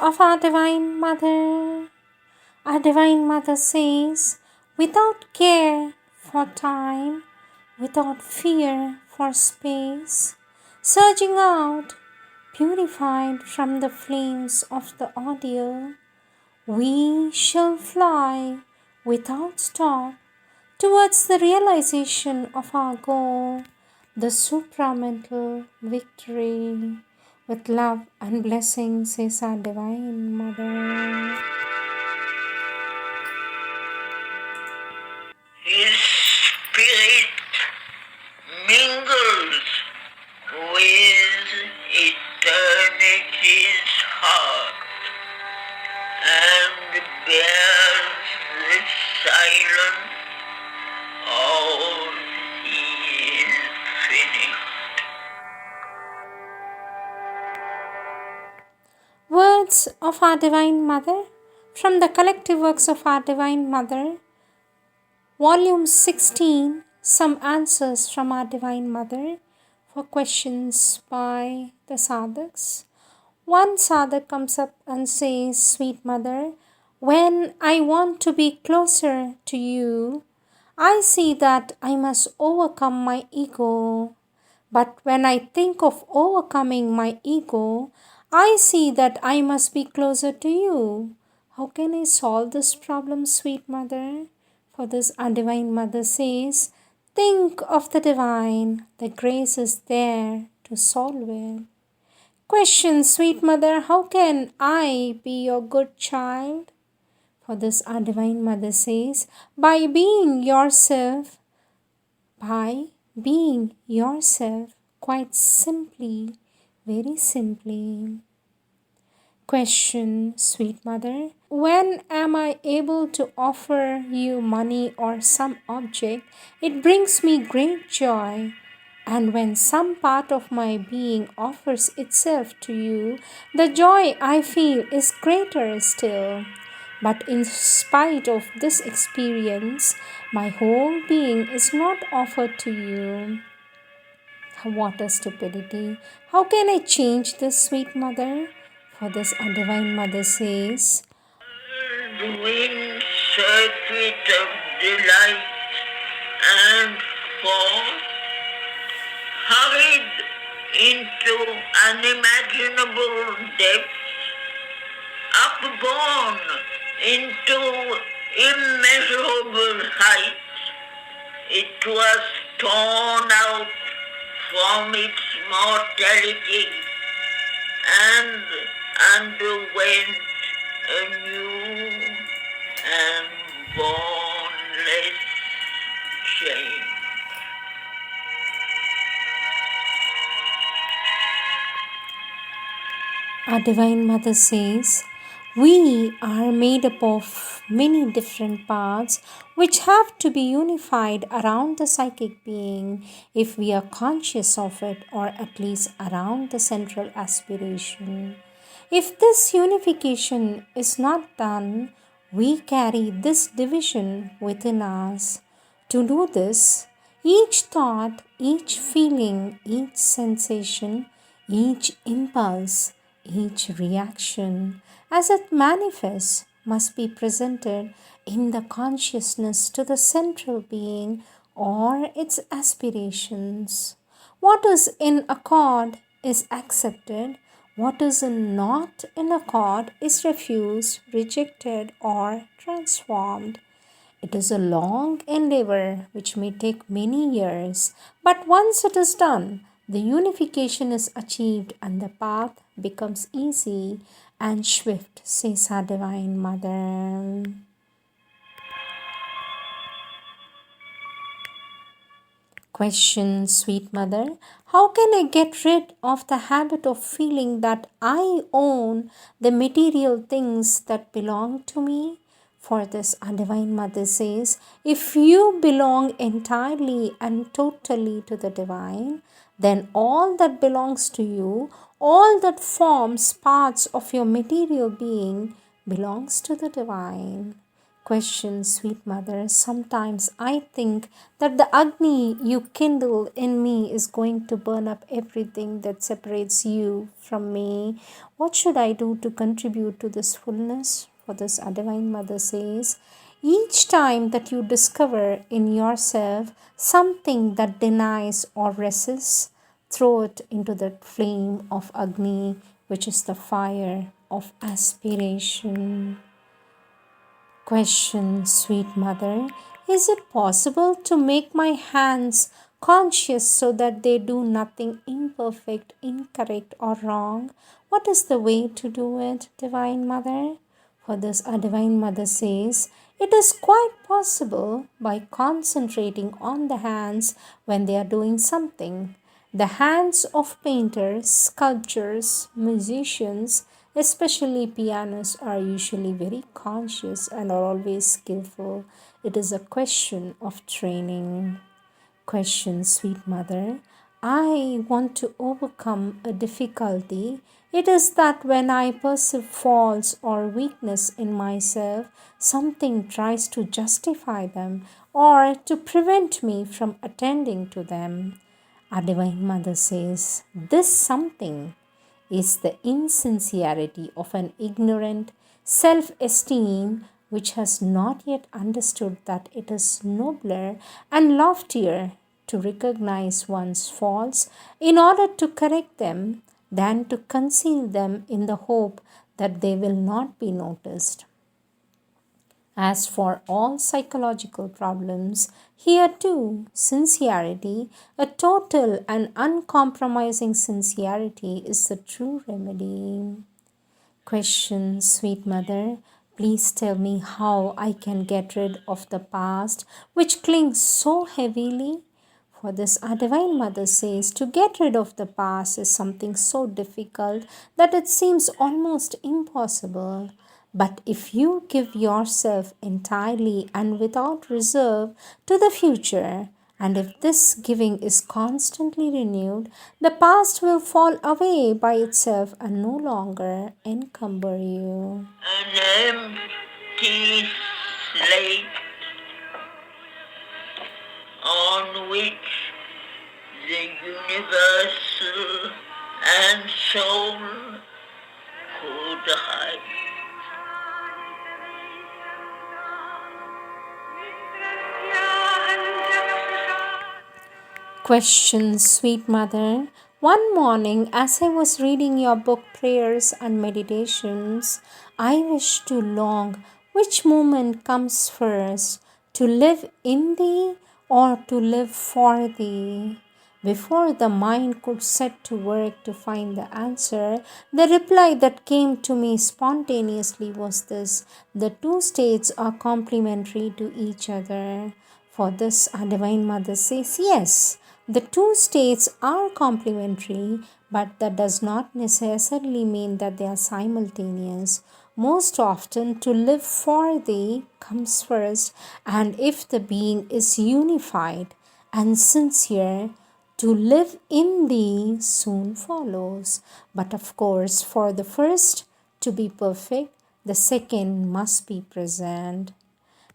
of our Divine Mother. Our Divine Mother says, without care for time, without fear for space, surging out, purified from the flames of the ordeal, we shall fly without stop towards the realization of our goal, the supramental victory. With love and blessings, says our Divine Mother. His spirit mingles with eternity's heart and bears the silence of the infinite. Words of our Divine Mother from the collective works of our Divine Mother, Volume 16, Some Answers from our Divine Mother for questions by the Sadhaks. One Sadhak comes up and says, Sweet Mother, when I want to be closer to you, I see that I must overcome my ego. But when I think of overcoming my ego, I see that I must be closer to you. How can I solve this problem, sweet mother? For this, our Divine Mother says, think of the divine. The grace is there to solve it. Question, sweet mother, how can I be your good child? For this, our Divine Mother says, by being yourself, quite simply, very simply. Question, sweet mother, when am I able to offer you money or some object? It brings me great joy. And when some part of my being offers itself to you, the joy I feel is greater still. But in spite of this experience, my whole being is not offered to you. What a stupidity. How can I change this, sweet mother? For this, our Divine Mother says, Whirlwind circuit of delight and force, hurried into unimaginable depths, upborne into immeasurable heights, it was torn out from its mortality and underwent a new and boundless change. our Divine Mother says, we are made up of many different parts which have to be unified around the psychic being if we are conscious of it, or at least around the central aspiration. If this unification is not done, we carry this division within us. To do this, each thought, each feeling, each sensation, each impulse, each reaction, as it manifests, must be presented in the consciousness to the central being or its aspirations. What is in accord is accepted, what is not in accord is refused, rejected, or transformed. It is a long endeavor which may take many years, but once it is done, the unification is achieved and the path becomes easy and swift, says our Divine Mother. Question, sweet mother, how can I get rid of the habit of feeling that I own the material things that belong to me? For this, our Divine Mother says, if you belong entirely and totally to the Divine, then all that belongs to you, all that forms parts of your material being, belongs to the Divine. Question, sweet mother. Sometimes I think that the Agni you kindle in me is going to burn up everything that separates you from me. What should I do to contribute to this fullness? For this, our Divine Mother says, each time that you discover in yourself something that denies or resists, throw it into the flame of Agni, which is the fire of aspiration. Question, sweet mother. Is it possible to make my hands conscious so that they do nothing imperfect, incorrect, or wrong? What is the way to do it, Divine Mother? For this, our Divine Mother says, it is quite possible by concentrating on the hands when they are doing something. The hands of painters, sculptors, musicians, especially pianists, are usually very conscious and are always skillful. It is a question of training. Question, sweet mother. I want to overcome a difficulty. It is that when I perceive faults or weakness in myself, something tries to justify them or to prevent me from attending to them. Our Divine Mother says, this something is the insincerity of an ignorant self esteem which has not yet understood that it is nobler and loftier to recognize one's faults in order to correct them than to conceal them in the hope that they will not be noticed. As for all psychological problems, here too, sincerity, a total and uncompromising sincerity, is the true remedy. Question, sweet mother. Please tell me how I can get rid of the past which clings so heavily. For this, our Divine Mother says to get rid of the past is something so difficult that it seems almost impossible. But if you give yourself entirely and without reserve to the future, and if this giving is constantly renewed, the past will fall away by itself and no longer encumber you. An empty slate on which the universal and soul could hide. Question, sweet mother. One morning, as I was reading your book, Prayers and Meditations, I wished to long which moment comes first, to live in thee or to live for thee. Before the mind could set to work to find the answer, the reply that came to me spontaneously was this: the two states are complementary to each other. For this, our Divine Mother says, yes, the two states are complementary, but that does not necessarily mean that they are simultaneous. Most often, to live for thee comes first, and if the being is unified and sincere, to live in thee soon follows. But of course, for the first to be perfect, the second must be present.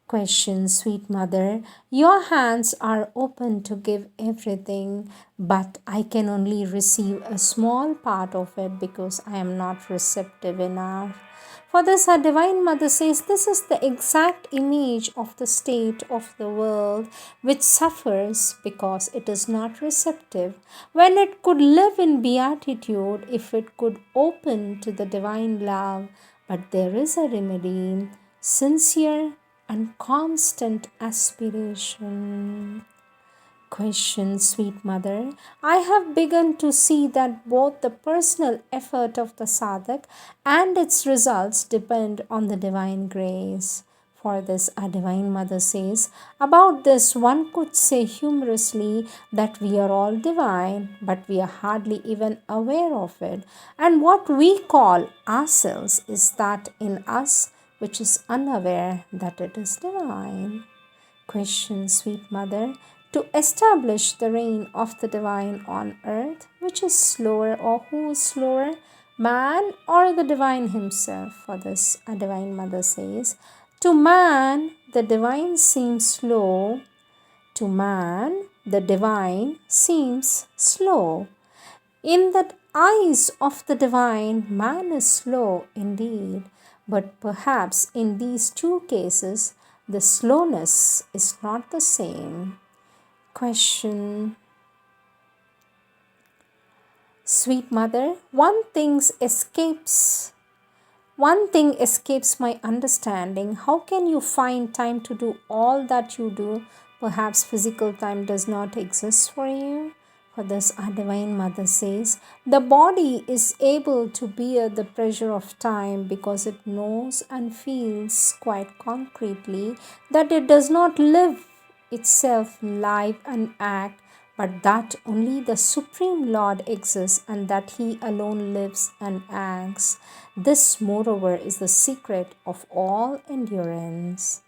Question, sweet mother. Your hands are open to give everything, but I can only receive a small part of it because I am not receptive enough. For this, our Divine Mother says this is the exact image of the state of the world which suffers because it is not receptive. When it could live in beatitude, if it could open to the divine love, but there is a remedy: sincere and constant aspiration. Question, sweet mother. I have begun to see that both the personal effort of the sadhak and its results depend on the divine grace. For this, our Divine Mother says, about this one could say humorously that we are all divine, but we are hardly even aware of it. And what we call ourselves is that in us which is unaware that it is divine. Question, sweet mother. To establish the reign of the divine on earth, which is slower or who is slower, man or the divine himself? For this, a Divine Mother says, to To man, the divine seems slow. To man, the divine seems slow. In the eyes of the divine, man is slow indeed, but perhaps in these two cases, the slowness is not the same. Question. Sweet mother, one thing escapes my understanding. How can you find time to do all that you do? Perhaps physical time does not exist for you? For this, our Divine Mother says, the body is able to bear the pressure of time because it knows and feels quite concretely that it does not live itself, live and act, but that only the Supreme Lord exists and that He alone lives and acts. This, moreover, is the secret of all endurance.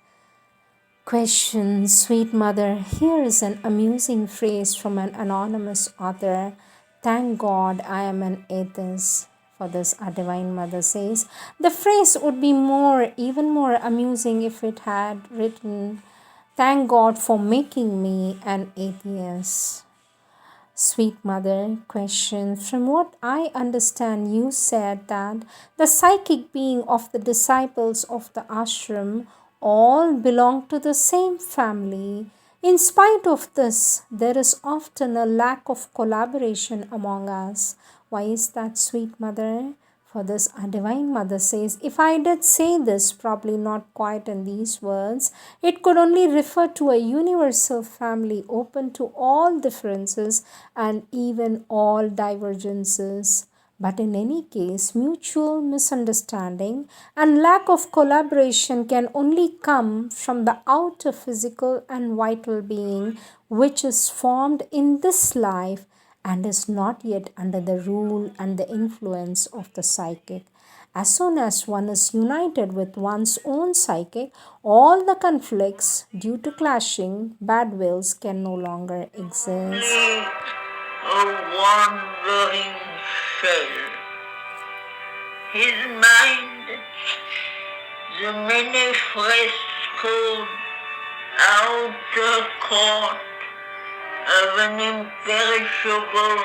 Question, sweet mother, here is an amusing phrase from an anonymous author. Thank God I am an atheist. For this, our Divine Mother says, the phrase would be even more amusing if it had written, thank God for making me an atheist. Sweet mother, question. From what I understand, you said that the psychic being of the disciples of the ashram all belong to the same family. In spite of this, there is often a lack of collaboration among us. Why is that, sweet mother? For this, our Divine Mother says, if I did say this, probably not quite in these words, it could only refer to a universal family open to all differences and even all divergences. But in any case, mutual misunderstanding and lack of collaboration can only come from the outer physical and vital being which is formed in this life and is not yet under the rule and the influence of the psychic. As soon as one is united with one's own psychic, all the conflicts due to clashing bad wills can no longer exist. A wandering shell. His mind, the many frescoed outer court of an imperishable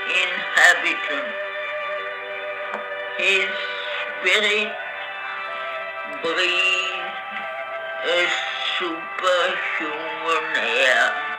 inhabitant. His spirit breathed a superhuman air.